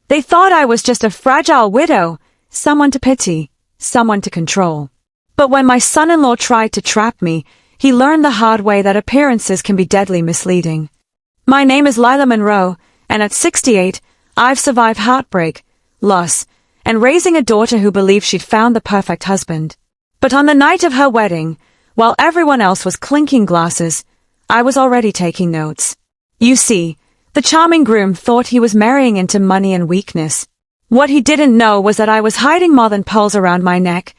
They thought I was just a fragile widow, someone to pity, someone to control. But when my son-in-law tried to trap me, he learned the hard way that appearances can be deadly misleading. My name is Lila Monroe, and at 68, I've survived heartbreak, loss, and raising a daughter who believed she'd found the perfect husband. But on the night of her wedding, while everyone else was clinking glasses, I was already taking notes. You see, the charming groom thought he was marrying into money and weakness. What he didn't know was that I was hiding more than pearls around my neck.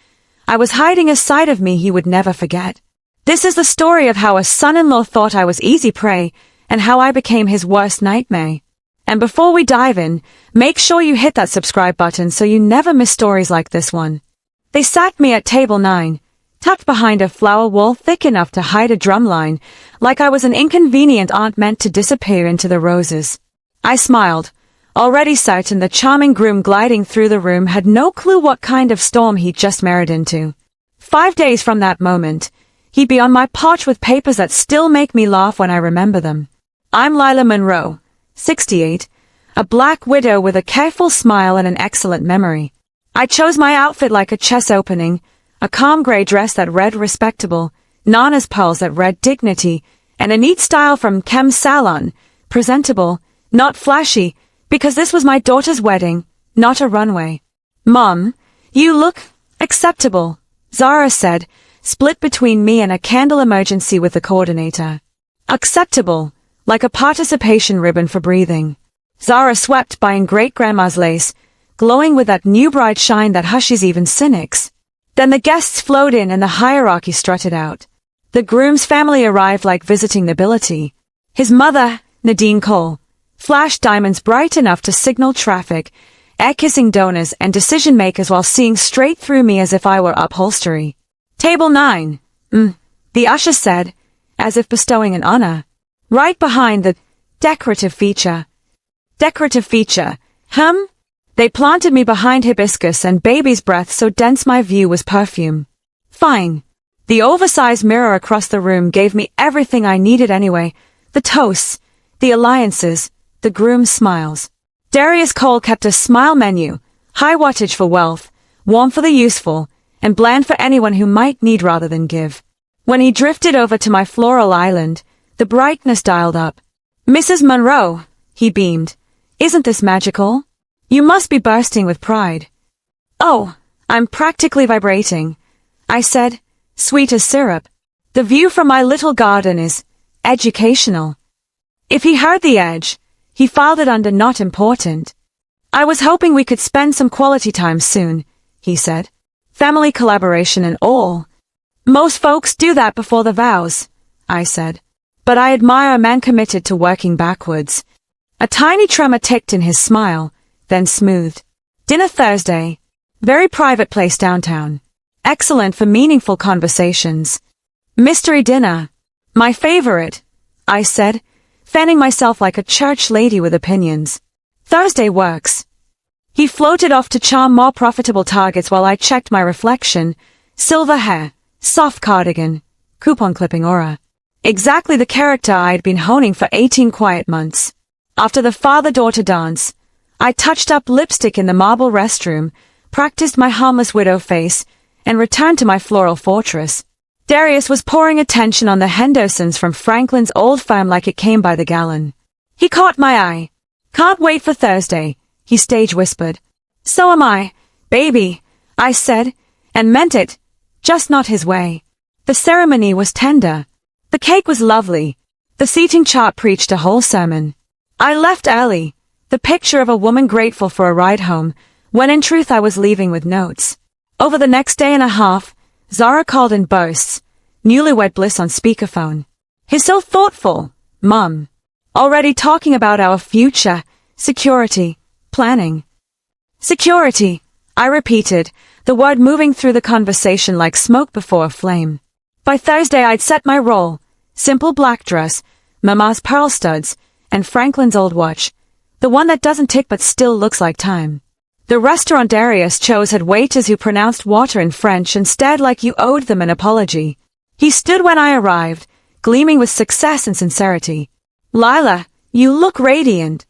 I was hiding a side of me he would never forget. This is the story of how a son-in-law thought I was easy prey, and how I became his worst nightmare. And before we dive in, make sure you hit that subscribe button so you never miss stories like this one. They sat me at table 9, tucked behind a flower wall thick enough to hide a drumline, like I was an inconvenient aunt meant to disappear into the roses. I smiled, already certain the charming groom gliding through the room had no clue what kind of storm he'd just married into. 5 days from that moment, he'd be on my porch with papers that still make me laugh when I remember them. I'm Lila Monroe, 68, a black widow with a careful smile and an excellent memory. I chose my outfit like a chess opening, a calm grey dress that read respectable, Nana's pearls that read dignity, and a neat style from Chem Salon, presentable, not flashy, because this was my daughter's wedding, not a runway. Mom, you look acceptable, Zara said, split between me and a candle emergency with the coordinator. Acceptable, like a participation ribbon for breathing. Zara swept buying great-grandma's lace, glowing with that new bride shine that hushes even cynics. Then the guests flowed in and the hierarchy strutted out. The groom's family arrived like visiting nobility. His mother, Nadine Cole, flashed diamonds bright enough to signal traffic, air-kissing donors and decision-makers while seeing straight through me as if I were upholstery. Table 9, the usher said, as if bestowing an honor. Right behind the decorative feature. Decorative feature, They planted me behind hibiscus and baby's breath so dense my view was perfume. Fine. The oversized mirror across the room gave me everything I needed anyway. The toasts, the alliances, the groom's smiles. Darius Cole kept a smile menu, high wattage for wealth, warm for the useful, and bland for anyone who might need rather than give. When he drifted over to my floral island, the brightness dialed up. Mrs. Monroe, he beamed. Isn't this magical? You must be bursting with pride. Oh, I'm practically vibrating, I said, sweet as syrup. The view from my little garden is educational. If he heard the edge, he filed it under not important. I was hoping we could spend some quality time soon, he said. Family collaboration and all. Most folks do that before the vows, I said. But I admire a man committed to working backwards. A tiny tremor ticked in his smile, then smoothed. Dinner Thursday. Very private place downtown. Excellent for meaningful conversations. Mystery dinner. My favorite, I said, fanning myself like a church lady with opinions. Thursday works. He floated off to charm more profitable targets while I checked my reflection. Silver hair, soft cardigan, coupon clipping aura. Exactly the character I'd been honing for 18 quiet months. After the father-daughter dance, I touched up lipstick in the marble restroom, practiced my harmless widow face, and returned to my floral fortress. Darius was pouring attention on the Hendersons from Franklin's old firm like it came by the gallon. He caught my eye. Can't wait for Thursday, he stage whispered. So am I, baby, I said, and meant it, just not his way. The ceremony was tender. The cake was lovely. The seating chart preached a whole sermon. I left early, the picture of a woman grateful for a ride home, when in truth I was leaving with notes. Over the next day and a half, Zara called in bursts, newlywed bliss on speakerphone. He's so thoughtful, Mum. Already talking about our future, security, planning. Security, I repeated, the word moving through the conversation like smoke before a flame. By Thursday I'd set my role, simple black dress, Mama's pearl studs, and Franklin's old watch, the one that doesn't tick but still looks like time. The restaurant Darius chose had waiters who pronounced water in French and stared like you owed them an apology. He stood when I arrived, gleaming with success and sincerity. Lila, you look radiant.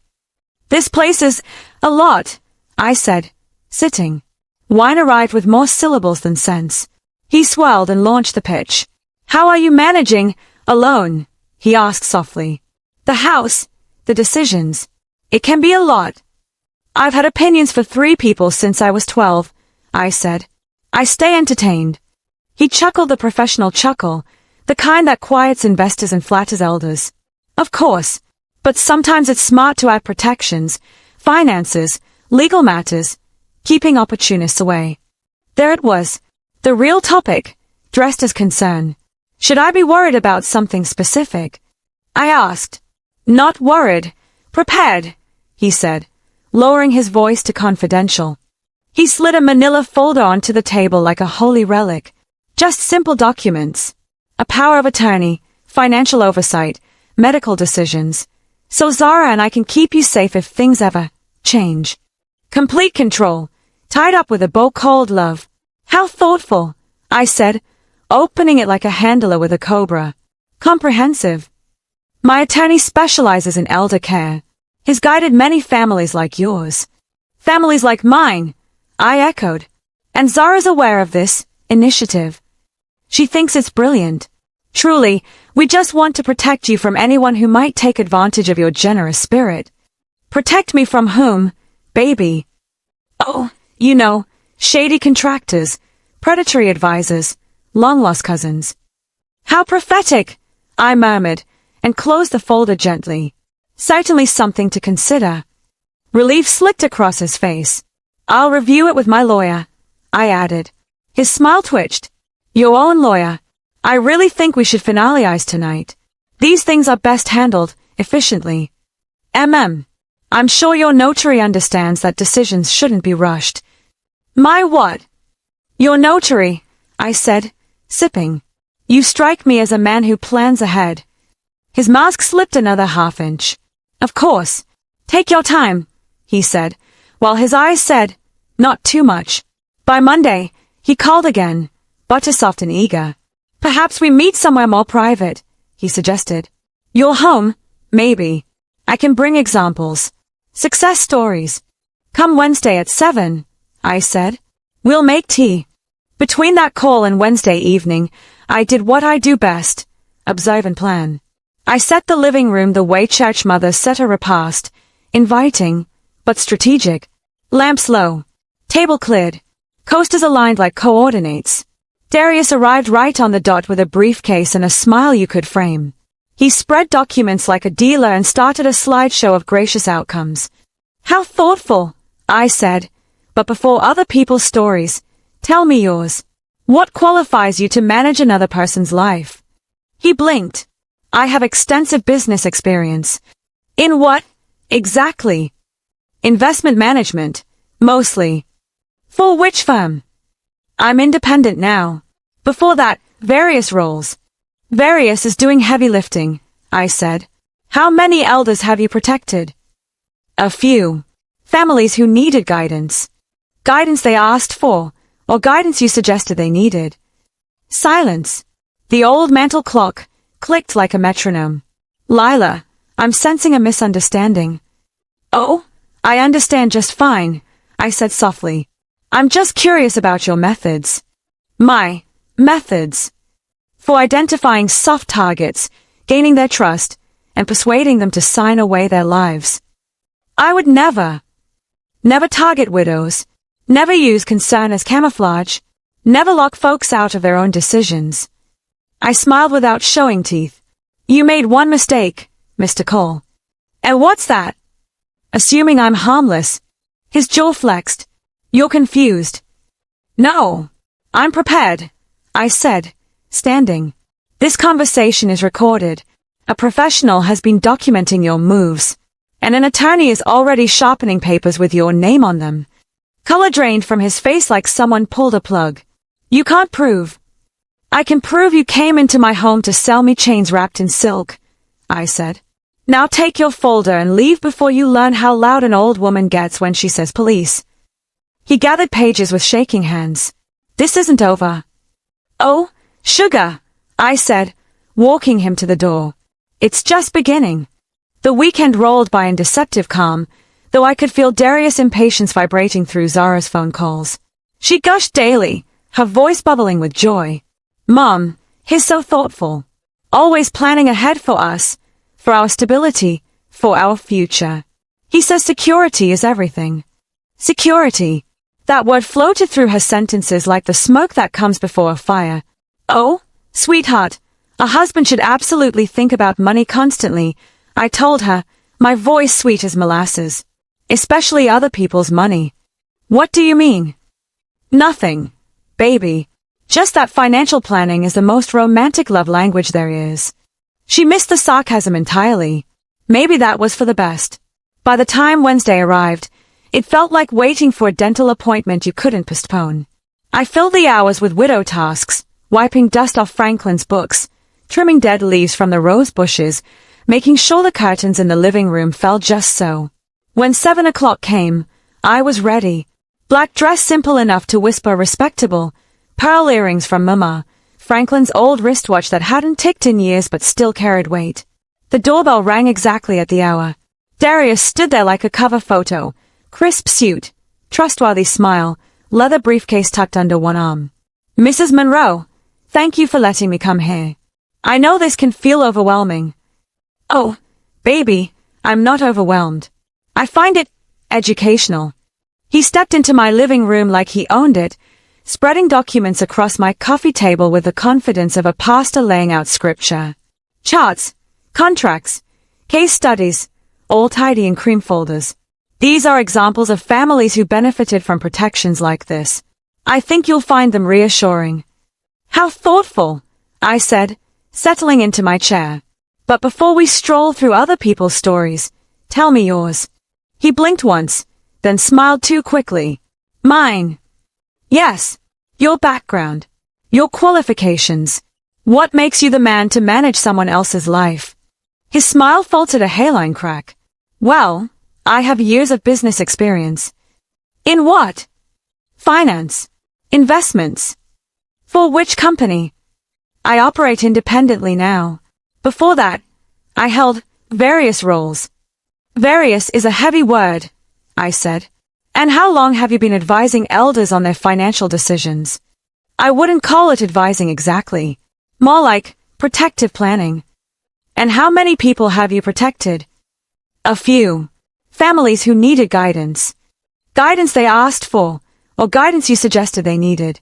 This place is A lot, I said, sitting. Wine arrived with more syllables than sense. He swelled and launched the pitch. How are you managing, alone? He asked softly. The house, the decisions. It can be a lot. I've had opinions for 3 people since I was 12, I said. I stay entertained. He chuckled the professional chuckle, the kind that quiets investors and flatters elders. Of course, but sometimes it's smart to add protections, finances, legal matters, keeping opportunists away. There it was, the real topic, dressed as concern. Should I be worried about something specific? I asked. Not worried, prepared, he said, lowering his voice to confidential. He slid a manila folder onto the table like a holy relic. Just simple documents. A power of attorney, financial oversight, medical decisions. So Zara and I can keep you safe if things ever change. Complete control, tied up with a bow called love. How thoughtful, I said, opening it like a handler with a cobra. Comprehensive. My attorney specializes in elder care. He's guided many families like yours. Families like mine, I echoed. And Zara's aware of this initiative. She thinks it's brilliant. Truly, we just want to protect you from anyone who might take advantage of your generous spirit. Protect me from whom, baby? Oh, you know, shady contractors, predatory advisors, long-lost cousins. How prophetic, I murmured, and closed the folder gently. Certainly something to consider. Relief slicked across his face. I'll review it with my lawyer, I added. His smile twitched. Your own lawyer. I really think we should finalize tonight. These things are best handled efficiently. I'm sure your notary understands that decisions shouldn't be rushed. My what? Your notary, I said, sipping. You strike me as a man who plans ahead. His mask slipped another half-inch. Of course. Take your time, he said, while his eyes said, not too much. By Monday, he called again, buttersoft and eager. Perhaps we meet somewhere more private, he suggested. Your home, maybe. I can bring examples. Success stories. Come Wednesday at 7, I said. We'll make tea. Between that call and Wednesday evening, I did what I do best, observe and plan. I set the living room the way church mothers set a repast, inviting, but strategic. Lamps low. Table cleared. Coasters aligned like coordinates. Darius arrived right on the dot with a briefcase and a smile you could frame. He spread documents like a dealer and started a slideshow of gracious outcomes. How thoughtful, I said. But before other people's stories, tell me yours. What qualifies you to manage another person's life? He blinked. I have extensive business experience. In what, exactly? Investment management, mostly. For which firm? I'm independent now. Before that, various roles. Various is doing heavy lifting, I said. How many elders have you protected? A few. Families who needed guidance. Guidance they asked for, or guidance you suggested they needed. Silence. The old mantel clock clicked like a metronome. Lila, I'm sensing a misunderstanding. Oh, I understand just fine, I said softly. I'm just curious about your methods. My methods. For identifying soft targets, gaining their trust, and persuading them to sign away their lives. I would never target widows, never use concern as camouflage, never lock folks out of their own decisions. I smiled without showing teeth. You made one mistake, Mr. Cole. And what's that? Assuming I'm harmless. His jaw flexed. You're confused. No, I'm prepared, I said, standing. This conversation is recorded. A professional has been documenting your moves, and an attorney is already sharpening papers with your name on them. Color drained from his face like someone pulled a plug. You can't prove. I can prove you came into my home to sell me chains wrapped in silk, I said. Now take your folder and leave before you learn how loud an old woman gets when she says police. He gathered pages with shaking hands. This isn't over. Oh, sugar, I said, walking him to the door. It's just beginning. The weekend rolled by in deceptive calm, though I could feel Darius' impatience vibrating through Zara's phone calls. She gushed daily, her voice bubbling with joy. Mom, he's so thoughtful. Always planning ahead for us, for our stability, for our future. He says security is everything. Security. That word floated through her sentences like the smoke that comes before a fire. Oh, sweetheart, a husband should absolutely think about money constantly, I told her, my voice sweet as molasses. Especially other people's money. What do you mean? Nothing, baby. Just that financial planning is the most romantic love language there is. She missed the sarcasm entirely. Maybe that was for the best. By the time Wednesday arrived, it felt like waiting for a dental appointment you couldn't postpone. I filled the hours with widow tasks, wiping dust off Franklin's books, trimming dead leaves from the rose bushes, making sure the curtains in the living room fell just so. When 7 o'clock came, I was ready. Black dress simple enough to whisper respectable, pearl earrings from Mama, Franklin's old wristwatch that hadn't ticked in years but still carried weight. The doorbell rang exactly at the hour. Darius stood there like a cover photo, crisp suit, trustworthy smile, leather briefcase tucked under one arm. Mrs. Monroe, thank you for letting me come here. I know this can feel overwhelming. Oh, baby, I'm not overwhelmed. I find it educational. He stepped into my living room like he owned it, spreading documents across my coffee table with the confidence of a pastor laying out scripture. Charts, contracts, case studies, all tidy in cream folders. These are examples of families who benefited from protections like this. I think you'll find them reassuring. How thoughtful, I said, settling into my chair. But before we stroll through other people's stories, tell me yours. He blinked once, then smiled too quickly. Mine. Yes. Your background. Your qualifications. What makes you the man to manage someone else's life? His smile faltered a hairline crack. Well, I have years of business experience. In what? Finance. Investments. For which company? I operate independently now. Before that, I held various roles. Various is a heavy word, I said. And how long have you been advising elders on their financial decisions? I wouldn't call it advising exactly. More like protective planning. And how many people have you protected? A few. Families who needed guidance. Guidance they asked for, or guidance you suggested they needed.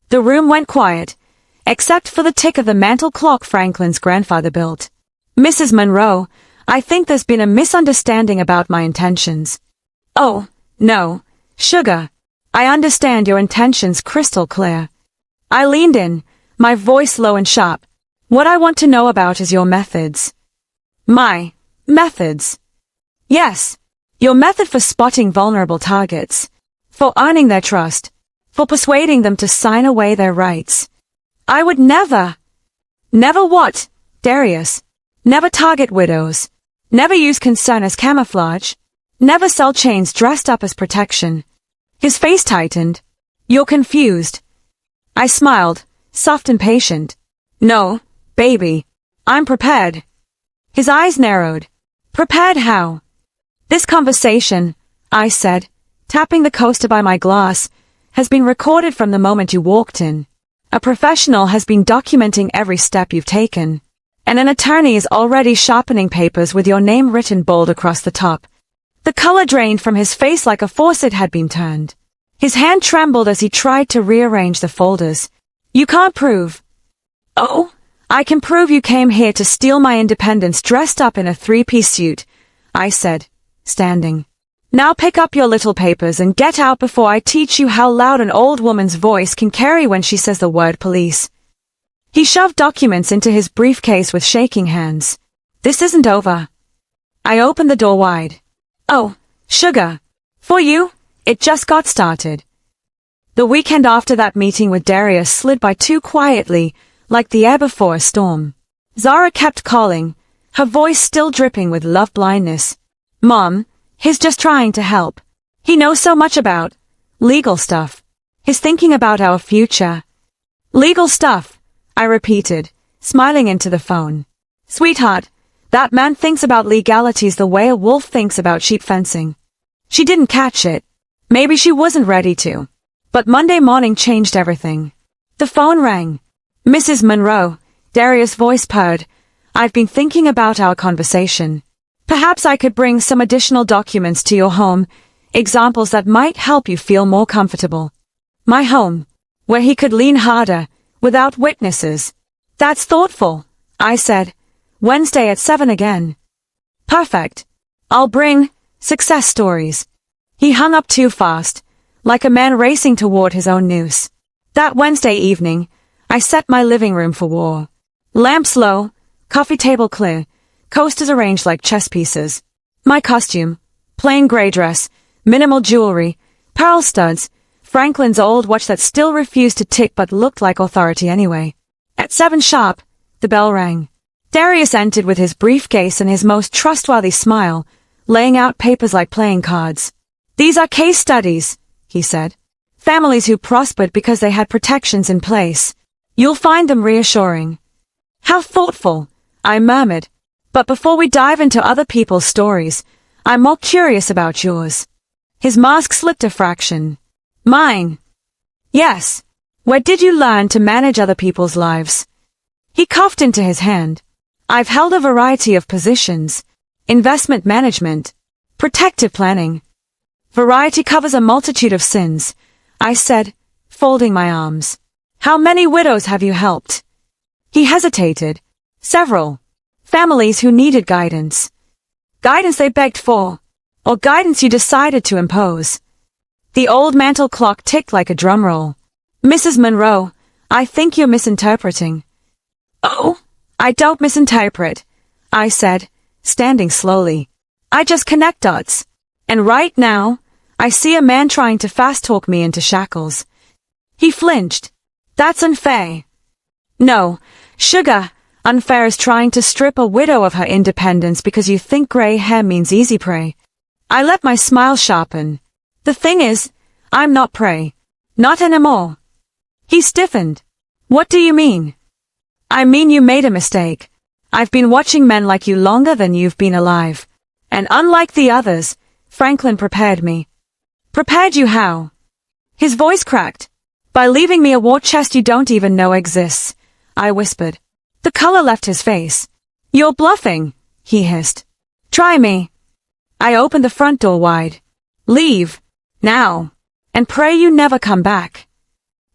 The room went quiet, except for the tick of the mantel clock Franklin's grandfather built. Mrs. Monroe, I think there's been a misunderstanding about my intentions. Oh, no, sugar. I understand your intentions crystal clear. I leaned in, my voice low and sharp. What I want to know about is your methods. My methods. Yes, your method for spotting vulnerable targets, for earning their trust, for persuading them to sign away their rights. I would never. Never what, Darius? Never target widows. Never use concern as camouflage. Never sell chains dressed up as protection. His face tightened. You're confused. I smiled, soft and patient. No, baby. I'm prepared. His eyes narrowed. Prepared how? This conversation, I said, tapping the coaster by my glass, has been recorded from the moment you walked in. A professional has been documenting every step you've taken. And an attorney is already sharpening papers with your name written bold across the top. The color drained from his face like a faucet had been turned. His hand trembled as he tried to rearrange the folders. You can't prove. Oh, I can prove you came here to steal my independence dressed up in a three-piece suit, I said, standing. Now pick up your little papers and get out before I teach you how loud an old woman's voice can carry when she says the word police. He shoved documents into his briefcase with shaking hands. This isn't over. I opened the door wide. Oh, sugar. For you, it just got started. The weekend after that meeting with Darius slid by too quietly, like the air before a storm. Zara kept calling, her voice still dripping with love blindness. Mom, he's just trying to help. He knows so much about legal stuff. He's thinking about our future. Legal stuff, I repeated, smiling into the phone. Sweetheart, that man thinks about legalities the way a wolf thinks about sheep fencing. She didn't catch it. Maybe she wasn't ready to. But Monday morning changed everything. The phone rang. Mrs. Monroe, Darius' voice purred. I've been thinking about our conversation. Perhaps I could bring some additional documents to your home, examples that might help you feel more comfortable. My home, where he could lean harder, without witnesses. That's thoughtful, I said. Wednesday at 7 again. Perfect. I'll bring success stories. He hung up too fast, like a man racing toward his own noose. That Wednesday evening, I set my living room for war. Lamps low, coffee table clear, coasters arranged like chess pieces. My costume, plain gray dress, minimal jewelry, pearl studs, Franklin's old watch that still refused to tick but looked like authority anyway. At 7 sharp, the bell rang. Darius entered with his briefcase and his most trustworthy smile, laying out papers like playing cards. These are case studies, he said. Families who prospered because they had protections in place. You'll find them reassuring. How thoughtful, I murmured. But before we dive into other people's stories, I'm more curious about yours. His mask slipped a fraction. Mine. Yes. Where did you learn to manage other people's lives? He coughed into his hand. I've held a variety of positions. Investment management. Protective planning. Variety covers a multitude of sins, I said, folding my arms. How many widows have you helped? He hesitated. Several. Families who needed guidance. Guidance they begged for, or guidance you decided to impose. The old mantel clock ticked like a drum roll. Mrs. Monroe, I think you're misinterpreting. Oh, I don't misinterpret, I said, standing slowly. I just connect dots. And right now, I see a man trying to fast-talk me into shackles. He flinched. That's unfair. No, sugar, unfair is trying to strip a widow of her independence because you think gray hair means easy prey. I let my smile sharpen. The thing is, I'm not prey. Not anymore. He stiffened. What do you mean? I mean you made a mistake. I've been watching men like you longer than you've been alive. And unlike the others, Franklin prepared me. Prepared you how? His voice cracked. By leaving me a war chest you don't even know exists, I whispered. The color left his face. You're bluffing, he hissed. Try me. I opened the front door wide. Leave. Now. And pray you never come back.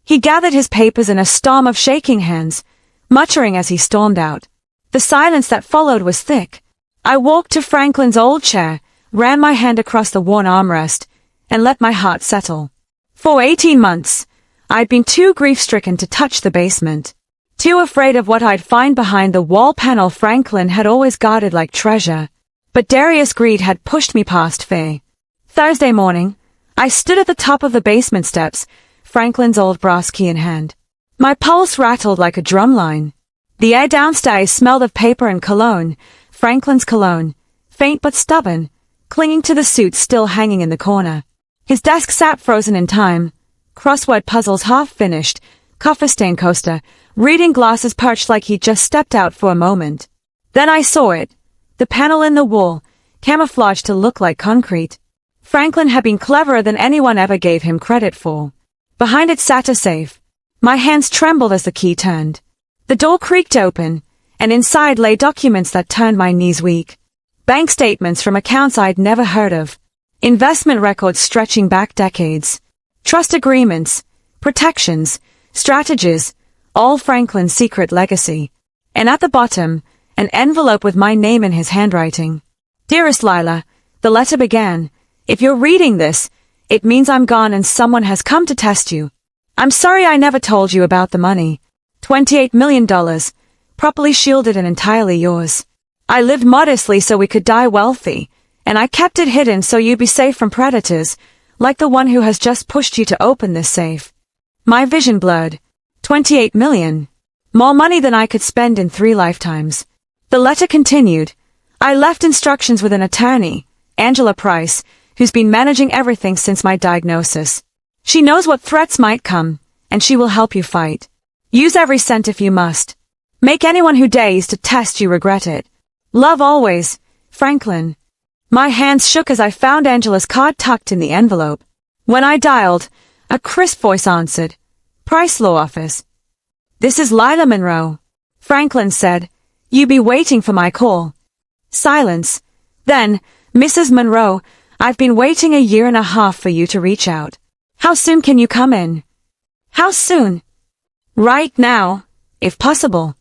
He gathered his papers in a storm of shaking hands, muttering as he stormed out. The silence that followed was thick. I walked to Franklin's old chair, ran my hand across the worn armrest, and let my heart settle. For 18 months, I'd been too grief-stricken to touch the basement. Too afraid of what I'd find behind the wall panel Franklin had always guarded like treasure. But Darius' greed had pushed me past fear. Thursday morning, I stood at the top of the basement steps, Franklin's old brass key in hand. My pulse rattled like a drumline. The air downstairs smelled of paper and cologne, Franklin's cologne, faint but stubborn, clinging to the suit still hanging in the corner. His desk sat frozen in time, crossword puzzles half finished, coffee stain coaster, reading glasses perched like he'd just stepped out for a moment. Then I saw it. The panel in the wall, camouflaged to look like concrete. Franklin had been cleverer than anyone ever gave him credit for. Behind it sat a safe. My hands trembled as the key turned. The door creaked open, and inside lay documents that turned my knees weak. Bank statements from accounts I'd never heard of. Investment records stretching back decades. Trust agreements, protections, strategies, all Franklin's secret legacy. And at the bottom, an envelope with my name in his handwriting. Dearest Lila, the letter began, if you're reading this, it means I'm gone and someone has come to test you. I'm sorry I never told you about the money. $28 million, properly shielded and entirely yours. I lived modestly so we could die wealthy, and I kept it hidden so you'd be safe from predators, like the one who has just pushed you to open this safe. My vision blurred. 28 million. More money than I could spend in 3 lifetimes. The letter continued. I left instructions with an attorney, Angela Price, who's been managing everything since my diagnosis. She knows what threats might come, and she will help you fight. Use every cent if you must. Make anyone who dares to test you regret it. Love always, Franklin. My hands shook as I found Angela's card tucked in the envelope. When I dialed, a crisp voice answered. Price Law Office. This is Lila Monroe. Franklin said. You be waiting for my call. Silence. Then, Mrs. Monroe, I've been waiting 1.5 years for you to reach out. How soon can you come in? How soon? Right now, if possible.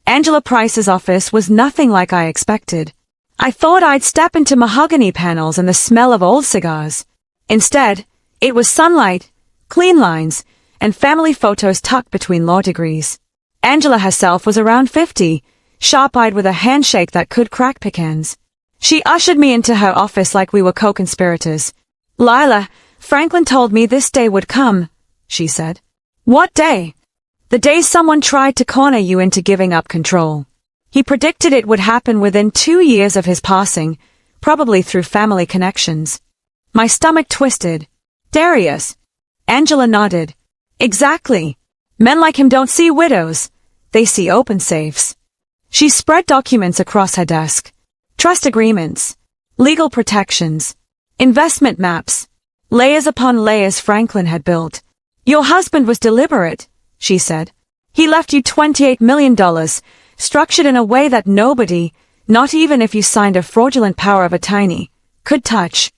Angela Price's office was nothing like I expected. I thought I'd step into mahogany panels and the smell of old cigars. Instead, it was sunlight, clean lines, and family photos tucked between law degrees. Angela herself was around 50, sharp-eyed with a handshake that could crack pecans. She ushered me into her office like we were co-conspirators. Lila, Franklin told me this day would come, she said. What day? The day someone tried to corner you into giving up control. He predicted it would happen within 2 years of his passing, probably through family connections. My stomach twisted. Darius. Angela nodded. Exactly. Men like him don't see widows. They see open safes. She spread documents across her desk. Trust agreements. Legal protections. Investment maps. Layers upon layers Franklin had built. Your husband was deliberate, she said. He left you $28 million, structured in a way that nobody, not even if you signed a fraudulent power of attorney, could touch.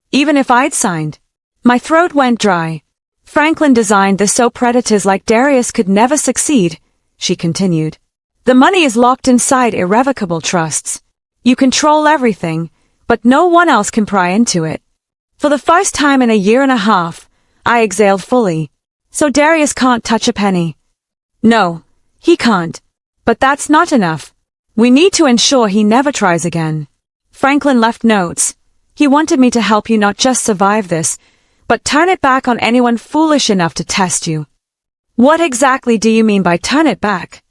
Even if I'd signed. My throat went dry. Franklin designed this so predators like Darius could never succeed, she continued. The money is locked inside irrevocable trusts. You control everything, but no one else can pry into it. For the first time in 1.5 years, I exhaled fully. So Darius can't touch a penny. No, he can't. But that's not enough. We need to ensure he never tries again. Franklin left notes. He wanted me to help you not just survive this, but turn it back on anyone foolish enough to test you. What exactly do you mean by turn it back?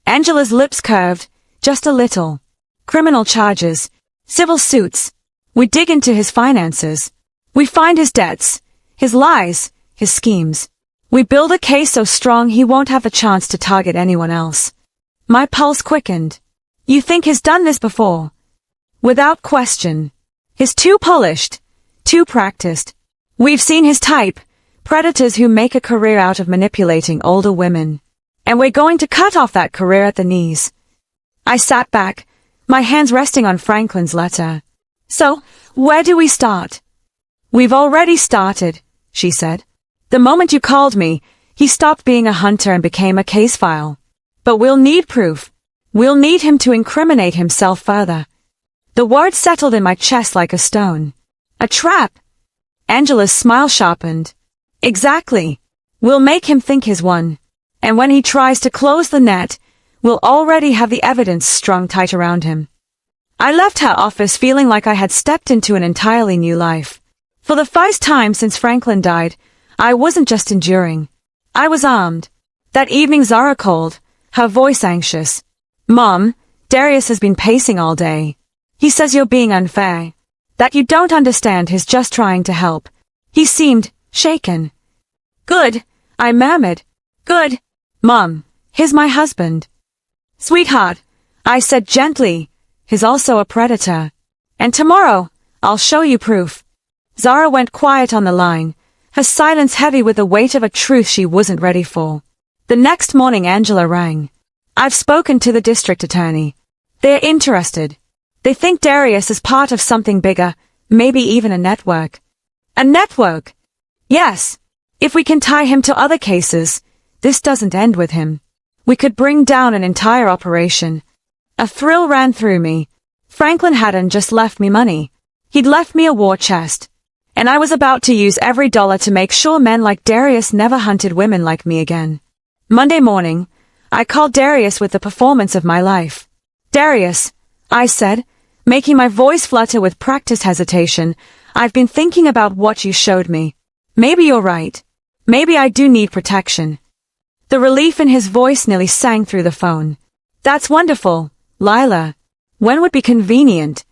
Angela's lips curved, just a little. Criminal charges. Civil suits. We dig into his finances. We find his debts. His lies. His schemes. We build a case so strong he won't have a chance to target anyone else. My pulse quickened. You think he's done this before? Without question. He's too polished. Too practiced. We've seen his type. Predators who make a career out of manipulating older women. And we're going to cut off that career at the knees. I sat back, my hands resting on Franklin's letter. So, where do we start? We've already started, she said. The moment you called me, he stopped being a hunter and became a case file. But we'll need proof. We'll need him to incriminate himself further. The words settled in my chest like a stone. A trap. Angela's smile sharpened. Exactly. We'll make him think he's won. And when he tries to close the net, we'll already have the evidence strung tight around him. I left her office feeling like I had stepped into an entirely new life. For the first time since Franklin died, I wasn't just enduring. I was armed. That evening Zara called, her voice anxious. Mom, Darius has been pacing all day. He says you're being unfair. That you don't understand he's just trying to help. He seemed shaken. Good, I murmured. Good. Mom, he's my husband. Sweetheart, I said gently, he's also a predator. And tomorrow, I'll show you proof. Zara went quiet on the line, her silence heavy with the weight of a truth she wasn't ready for. The next morning Angela rang. I've spoken to the district attorney. They're interested. They think Darius is part of something bigger, maybe even a network. A network? Yes. If we can tie him to other cases, this doesn't end with him. We could bring down an entire operation. A thrill ran through me. Franklin hadn't just left me money. He'd left me a war chest. And I was about to use every dollar to make sure men like Darius never hunted women like me again. Monday morning, I called Darius with the performance of my life. Darius, I said, making my voice flutter with practiced hesitation, I've been thinking about what you showed me. Maybe you're right. Maybe I do need protection. The relief in his voice nearly sang through the phone. That's wonderful, Lila. When would be convenient?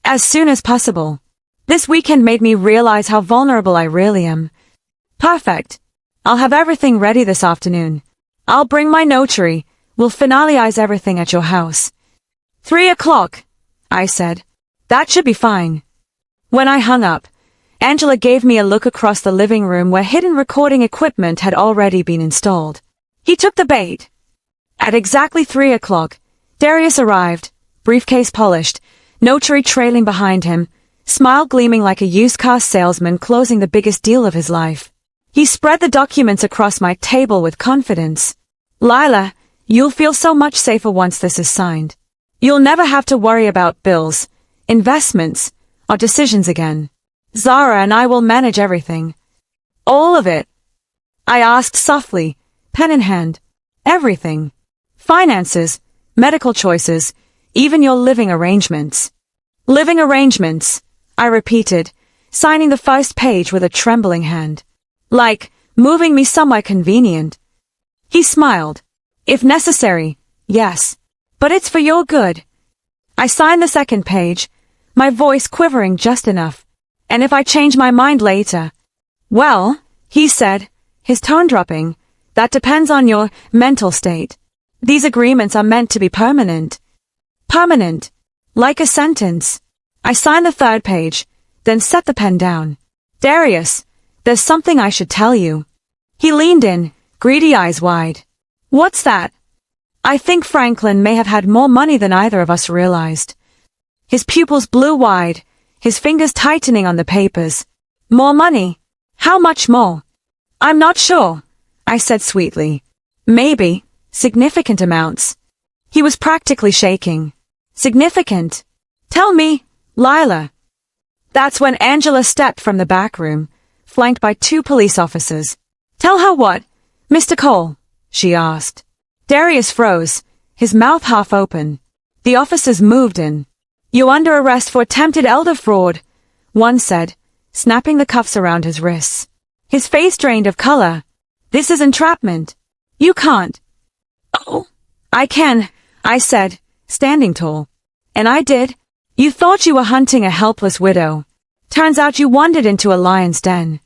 As soon as possible. This weekend made me realize how vulnerable I really am. Perfect. I'll have everything ready this afternoon. I'll bring my notary. We'll finalize everything at your house. 3 o'clock, I said. That should be fine. When I hung up, Angela gave me a look across the living room where hidden recording equipment had already been installed. He took the bait. At exactly 3 o'clock, Darius arrived, briefcase polished, notary trailing behind him, smile gleaming like a used car salesman closing the biggest deal of his life. He spread the documents across my table with confidence. Lila, you'll feel so much safer once this is signed. You'll never have to worry about bills, investments, or decisions again. Zara and I will manage everything. All of it. I asked softly, pen in hand. Everything. Finances, medical choices, even your living arrangements. Living arrangements, I repeated, signing the first page with a trembling hand. Like, moving me somewhere convenient. He smiled. If necessary, yes. But it's for your good. I signed the second page, my voice quivering just enough. And if I change my mind later? Well, he said, his tone dropping, that depends on your mental state. These agreements are meant to be permanent. Permanent. Like a sentence. I signed the third page, then set the pen down. Darius, there's something I should tell you. He leaned in, greedy eyes wide. What's that? I think Franklin may have had more money than either of us realized. His pupils blew wide, his fingers tightening on the papers. More money? How much more? I'm not sure, I said sweetly. Maybe, significant amounts. He was practically shaking. Significant? Tell me, Lila. That's when Angela stepped from the back room, flanked by 2 police officers. Tell her what, Mr. Cole? She asked. Darius froze, his mouth half open. The officers moved in. You're under arrest for attempted elder fraud, one said, snapping the cuffs around his wrists. His face drained of color. This is entrapment. You can't. Oh, I can, I said, standing tall. And I did. You thought you were hunting a helpless widow. Turns out you wandered into a lion's den.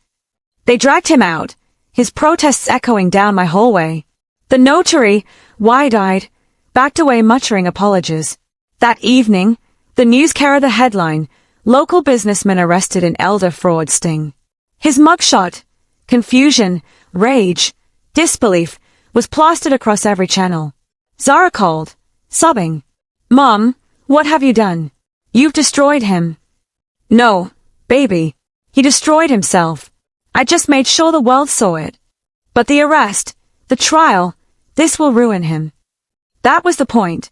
They dragged him out, his protests echoing down my hallway. The notary, wide-eyed, backed away muttering apologies. That evening, the news carried the headline, Local Businessman Arrested in Elder Fraud Sting. His mugshot, confusion, rage, disbelief, was plastered across every channel. Zara called, sobbing. Mom, what have you done? You've destroyed him. No, baby. He destroyed himself. I just made sure the world saw it. But the arrest, the trial, this will ruin him. That was the point.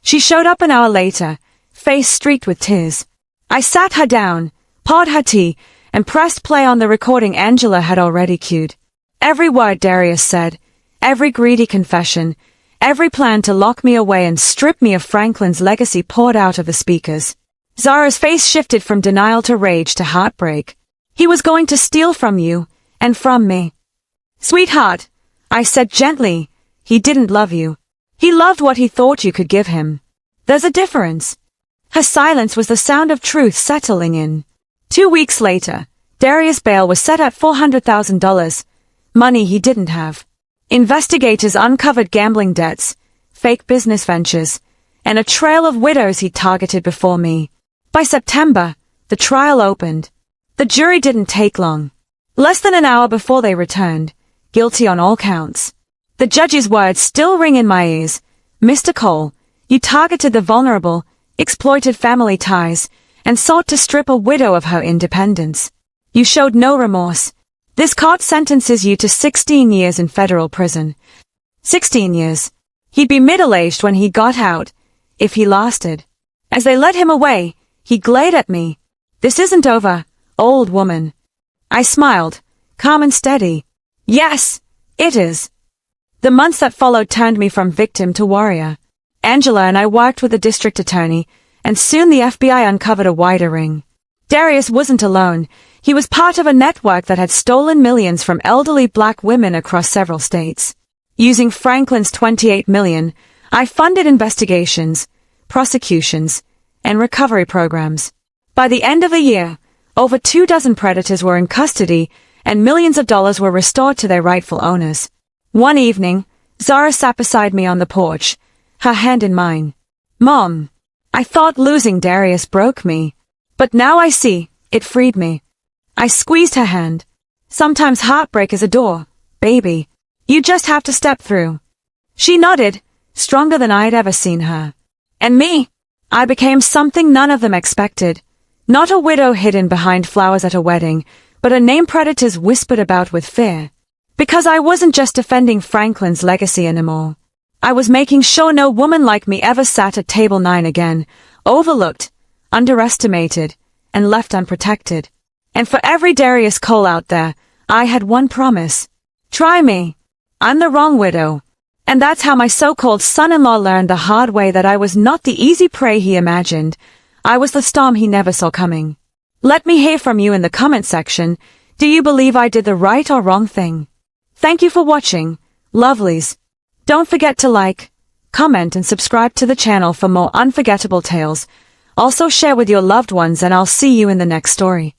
She showed up an hour later, face streaked with tears. I sat her down, poured her tea, and pressed play on the recording Angela had already cued. Every word Darius said, every greedy confession, every plan to lock me away and strip me of Franklin's legacy poured out of the speakers. Zara's face shifted from denial to rage to heartbreak. He was going to steal from you, and from me. Sweetheart, I said gently, he didn't love you. He loved what he thought you could give him. There's a difference. Her silence was the sound of truth settling in. 2 weeks later, Darius' bail was set at $400,000, money he didn't have. Investigators uncovered gambling debts, fake business ventures, and a trail of widows he'd targeted before me. By September, the trial opened. The jury didn't take long. Less than an hour before they returned, guilty on all counts. The judge's words still ring in my ears. Mr. Cole, you targeted the vulnerable, exploited family ties, and sought to strip a widow of her independence. You showed no remorse. This court sentences you to 16 years in federal prison. 16 years. He'd be middle-aged when he got out, if he lasted. As they led him away, he glared at me. This isn't over, old woman. I smiled, calm and steady. Yes, it is. The months that followed turned me from victim to warrior. Angela and I worked with the district attorney, and soon the FBI uncovered a wider ring. Darius wasn't alone. He was part of a network that had stolen millions from elderly black women across several states. Using Franklin's $28 million, I funded investigations, prosecutions, and recovery programs. By the end of the year, over 24 predators were in custody, and millions of dollars were restored to their rightful owners. One evening, Zara sat beside me on the porch, her hand in mine. Mom, I thought losing Darius broke me. But now I see, it freed me. I squeezed her hand. Sometimes heartbreak is a door, baby. You just have to step through. She nodded, stronger than I'd ever seen her. And me? I became something none of them expected. Not a widow hidden behind flowers at a wedding, but a name predators whispered about with fear. Because I wasn't just defending Franklin's legacy anymore. I was making sure no woman like me ever sat at table 9 again, overlooked, underestimated, and left unprotected. And for every Darius Cole out there, I had one promise. Try me. I'm the wrong widow. And that's how my so-called son-in-law learned the hard way that I was not the easy prey he imagined. I was the storm he never saw coming. Let me hear from you in the comment section. Do you believe I did the right or wrong thing? Thank you for watching, lovelies. Don't forget to like, comment and subscribe to the channel for more unforgettable tales. Also share with your loved ones and I'll see you in the next story.